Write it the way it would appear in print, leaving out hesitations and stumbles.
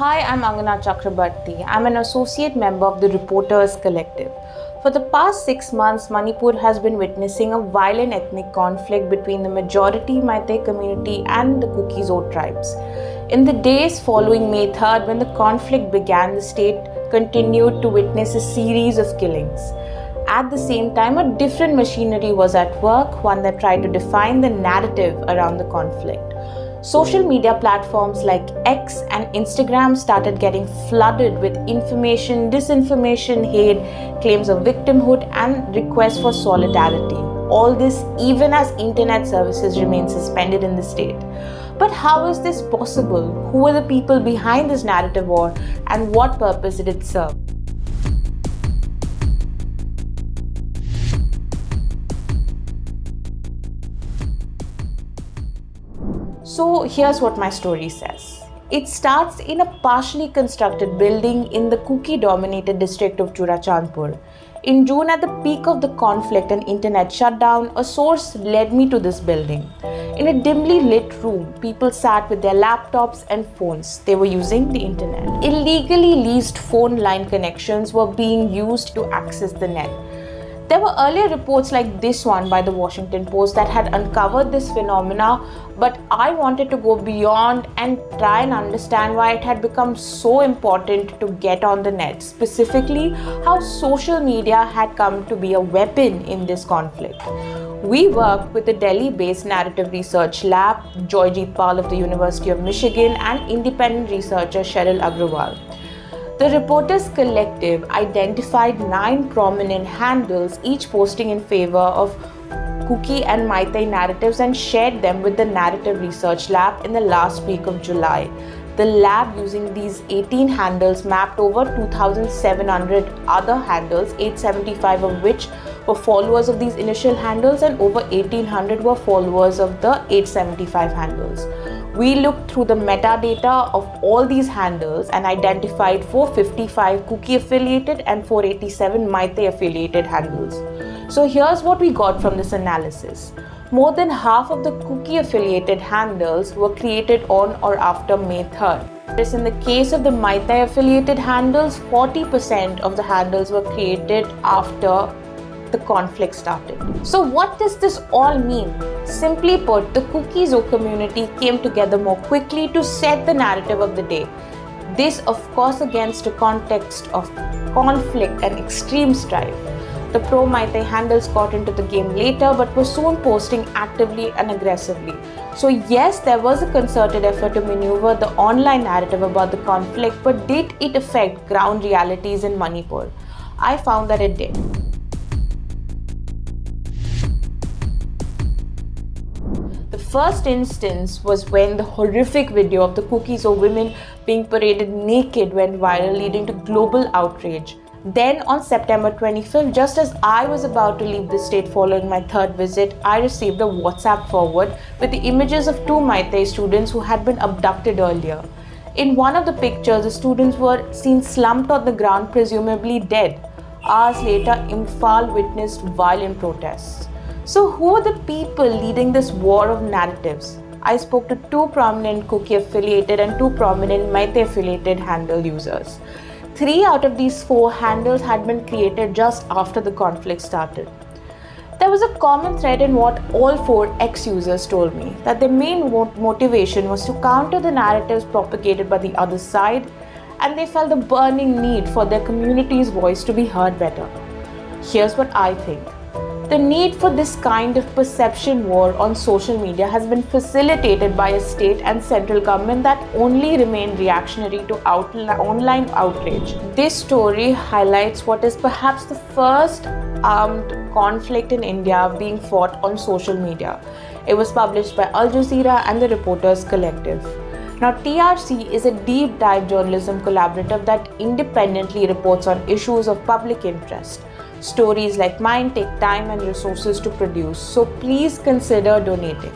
Hi, I'm Angana Chakrabarti. I'm an associate member of the Reporters Collective. For the past 6 months, Manipur has been witnessing a violent ethnic conflict between the majority Meitei community and the Kuki-Zo tribes. In the days following May 3rd, when the conflict began, the state continued to witness a series of killings. At the same time, a different machinery was at work, one that tried to define the narrative around the conflict. Social media platforms like X and Instagram started getting flooded with information, disinformation, hate, claims of victimhood, and requests for solidarity. All this even as internet services remain suspended in the state. But how is this possible? Who are the people behind this narrative war, and what purpose did it serve? So here's what my story says. It starts in a partially constructed building in the Kuki-dominated district of Churachandpur. In June, at the peak of the conflict and internet shutdown, a source led me to this building. In a dimly lit room, people sat with their laptops and phones. They were using the internet. Illegally leased phone line connections were being used to access the net. There were earlier reports like this one by the Washington Post that had uncovered this phenomena, but I wanted to go beyond and try and understand why it had become so important to get on the net, specifically how social media had come to be a weapon in this conflict. We worked with the Delhi-based narrative research lab, Joyjeet Pal of the University of Michigan, and independent researcher Cheryl Agrawal. The Reporters Collective identified 9 prominent handles, each posting in favor of Kuki and Meitei narratives, and shared them with the Narrative Research Lab in the last week of July. The lab, using these 18 handles, mapped over 2,700 other handles, 875 of which were followers of these initial handles, and over 1,800 were followers of the 875 handles. We looked through the metadata of all these handles and identified 455 Kuki affiliated and 487 Meitei affiliated handles. So here's what we got from this analysis. More than half of the Kuki affiliated handles were created on or after May 3rd. Whereas in the case of the Meitei affiliated handles, 40% of the handles were created after the conflict started. So what does this all mean? Simply put, the Kuki-Zo community came together more quickly to set the narrative of the day. This, of course, against a context of conflict and extreme strife. The pro-Meitei handles got into the game later, but were soon posting actively and aggressively. So yes, there was a concerted effort to maneuver the online narrative about the conflict, but did it affect ground realities in Manipur? I found that it did. The first instance was when the horrific video of the Kuki-Zo women being paraded naked went viral, leading to global outrage. Then on September 25th, just as I was about to leave the state following my 3rd visit, I received a WhatsApp forward with the images of 2 Meitei students who had been abducted earlier. In one of the pictures, the students were seen slumped on the ground, presumably dead. Hours later, Imphal witnessed violent protests. So who are the people leading this war of narratives? I spoke to 2 prominent Kuki affiliated and 2 prominent Meitei affiliated handle users. 3 out of these 4 handles had been created just after the conflict started. There was a common thread in what all 4 ex-users told me, that their main motivation was to counter the narratives propagated by the other side, and they felt the burning need for their community's voice to be heard better. Here's what I think. The need for this kind of perception war on social media has been facilitated by a state and central government that only remain reactionary to online outrage. This story highlights what is perhaps the first armed conflict in India being fought on social media. It was published by Al Jazeera and the Reporters Collective. Now, TRC is a deep dive journalism collaborative that independently reports on issues of public interest. Stories like mine take time and resources to produce, so please consider donating.